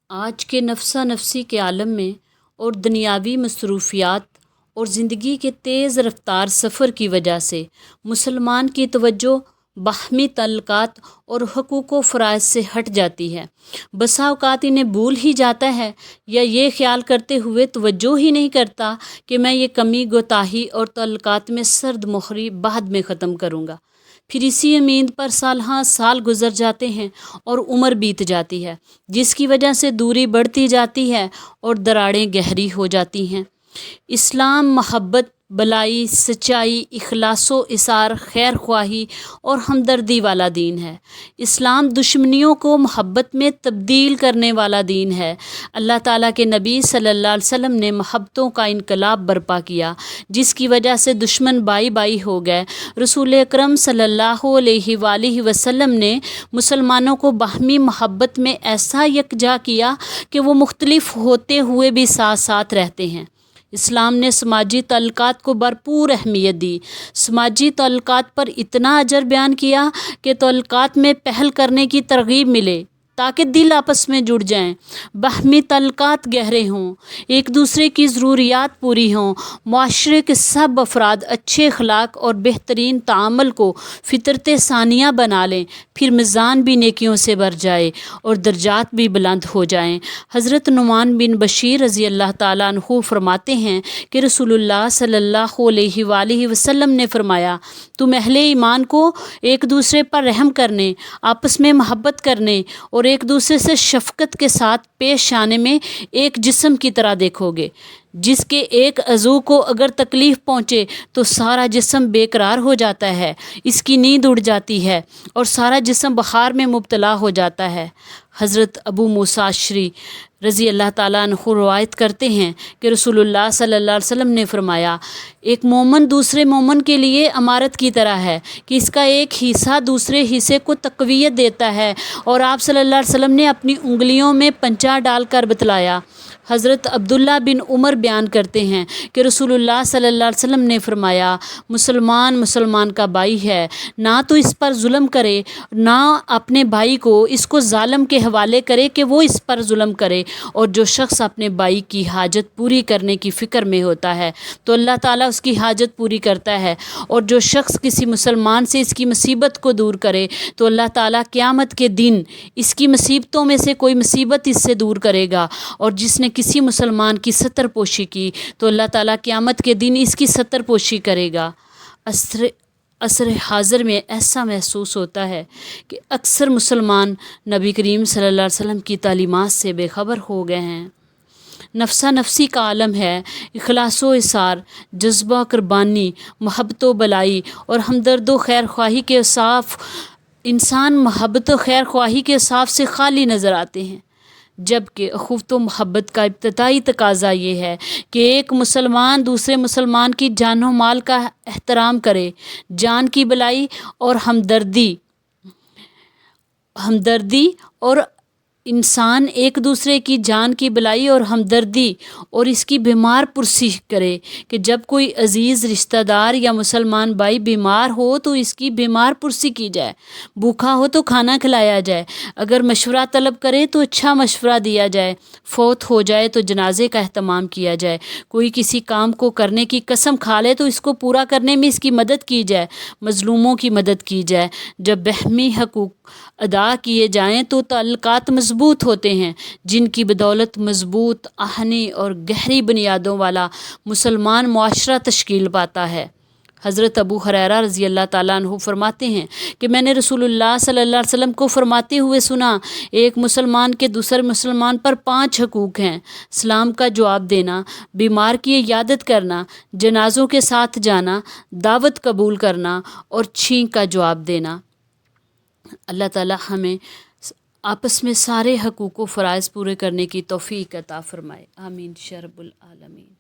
آج کے نفسا نفسی کے عالم میں اور دنیاوی مصروفیات اور زندگی کے تیز رفتار سفر کی وجہ سے مسلمان کی توجہ باہمی تعلقات اور حقوق و فرائض سے ہٹ جاتی ہے۔ بسا اوقات انہیں بھول ہی جاتا ہے یا یہ خیال کرتے ہوئے توجہ ہی نہیں کرتا کہ میں یہ کمی کوتاہی اور تعلقات میں سرد مہری بعد میں ختم کروں گا۔ پھر اسی امید پر سالہا سال گزر جاتے ہیں اور عمر بیت جاتی ہے، جس کی وجہ سے دوری بڑھتی جاتی ہے اور دراڑیں گہری ہو جاتی ہیں۔ اسلام محبت، بلائی، سچائی، اخلاص و اثار، خیر خواہی اور ہمدردی والا دین ہے۔ اسلام دشمنیوں کو محبت میں تبدیل کرنے والا دین ہے۔ اللہ تعالیٰ کے نبی صلی اللہ علیہ وسلم نے محبتوں کا انقلاب برپا کیا، جس کی وجہ سے دشمن بائی بائی ہو گئے۔ رسول اکرم صلی اللہ علیہ وآلہ وسلم نے مسلمانوں کو باہمی محبت میں ایسا یکجا کیا کہ وہ مختلف ہوتے ہوئے بھی ساتھ ساتھ رہتے ہیں۔ اسلام نے سماجی تعلقات کو بھرپور اہمیت دی، سماجی تعلقات پر اتنا اجر بیان کیا کہ تعلقات میں پہل کرنے کی ترغیب ملے تاکہ دل آپس میں جڑ جائیں، باہمی تعلقات گہرے ہوں، ایک دوسرے کی ضروریات پوری ہوں، معاشرے کے سب افراد اچھے اخلاق اور بہترین تعامل کو فطرت ثانیہ بنا لیں، پھر میزان بھی نیکیوں سے بھر جائے اور درجات بھی بلند ہو جائیں۔ حضرت نعمان بن بشیر رضی اللہ تعالیٰ عنہ فرماتے ہیں کہ رسول اللہ صلی اللہ علیہ وآلہ وسلم نے فرمایا، تم اہل ایمان کو ایک دوسرے پر رحم کرنے، آپس میں محبت کرنے اور ایک دوسرے سے شفقت کے ساتھ پیش آنے میں ایک جسم کی طرح دیکھو گے، جس کے ایک عضو کو اگر تکلیف پہنچے تو سارا جسم بے قرار ہو جاتا ہے، اس کی نیند اڑ جاتی ہے اور سارا جسم بخار میں مبتلا ہو جاتا ہے۔ حضرت ابو موسیٰ اشعری رضی اللہ تعالیٰ عنہ روایت کرتے ہیں کہ رسول اللہ صلی اللہ علیہ وسلم نے فرمایا، ایک مومن دوسرے مومن کے لیے امارت کی طرح ہے کہ اس کا ایک حصہ دوسرے حصے کو تقویت دیتا ہے، اور آپ صلی اللہ علیہ وسلم نے اپنی انگلیوں میں پنجہ ڈال کر بتلایا۔ حضرت عبداللہ بن عمر بیان کرتے ہیں کہ رسول اللہ صلی اللہ علیہ وسلم نے فرمایا، مسلمان مسلمان کا بھائی ہے، نہ تو اس پر ظلم کرے، نہ اپنے بھائی کو اس کو ظالم کے حوالے کرے کہ وہ اس پر ظلم کرے، اور جو شخص اپنے بھائی کی حاجت پوری کرنے کی فکر میں ہوتا ہے تو اللہ تعالیٰ اس کی حاجت پوری کرتا ہے، اور جو شخص کسی مسلمان سے اس کی مصیبت کو دور کرے تو اللہ تعالیٰ قیامت کے دن اس کی مصیبتوں میں سے کوئی مصیبت اس سے دور کرے گا، اور جس نے کسی مسلمان کی ستر پوشی کی تو اللہ تعالیٰ قیامت کے دن اس کی ستر پوشی کرے گا۔ عصر حاضر میں ایسا محسوس ہوتا ہے کہ اکثر مسلمان نبی کریم صلی اللہ علیہ وسلم کی تعلیمات سے بے خبر ہو گئے ہیں۔ نفسا نفسی کا عالم ہے، اخلاص و اثار، جذبہ قربانی، محبت و بلائی اور ہمدرد و خیر خواہی کے اوصاف انسان محبت و خیر خواہی کے اوصاف سے خالی نظر آتے ہیں، جبکہ اخوت و محبت کا ابتدائی تقاضا یہ ہے کہ ایک مسلمان دوسرے مسلمان کی جان و مال کا احترام کرے، جان کی بلائی اور ہمدردی اور انسان ایک دوسرے کی جان کی بلائی اور ہمدردی اور اس کی بیمار پرسی کرے کہ جب کوئی عزیز رشتہ دار یا مسلمان بھائی بیمار ہو تو اس کی بیمار پرسی کی جائے، بھوکا ہو تو کھانا کھلایا جائے، اگر مشورہ طلب کرے تو اچھا مشورہ دیا جائے، فوت ہو جائے تو جنازے کا اہتمام کیا جائے، کوئی کسی کام کو کرنے کی قسم کھا لے تو اس کو پورا کرنے میں اس کی مدد کی جائے، مظلوموں کی مدد کی جائے۔ جب باہمی حقوق ادا کیے جائیں تو تعلقات مضبوط ہوتے ہیں، جن کی بدولت مضبوط، آہنی اور گہری بنیادوں والا مسلمان معاشرہ تشکیل پاتا ہے۔ حضرت ابو ہریرہ رضی اللہ تعالیٰ عنہ فرماتے ہیں کہ میں نے رسول اللہ صلی اللہ علیہ وسلم کو فرماتے ہوئے سنا، ایک مسلمان کے دوسرے مسلمان پر 5 حقوق ہیں: سلام کا جواب دینا، بیمار کی عیادت کرنا، جنازوں کے ساتھ جانا، دعوت قبول کرنا اور چھینک کا جواب دینا۔ اللہ تعالیٰ ہمیں آپس میں سارے حقوق و فرائض پورے کرنے کی توفیق عطا فرمائے، آمین یا رب العالمین۔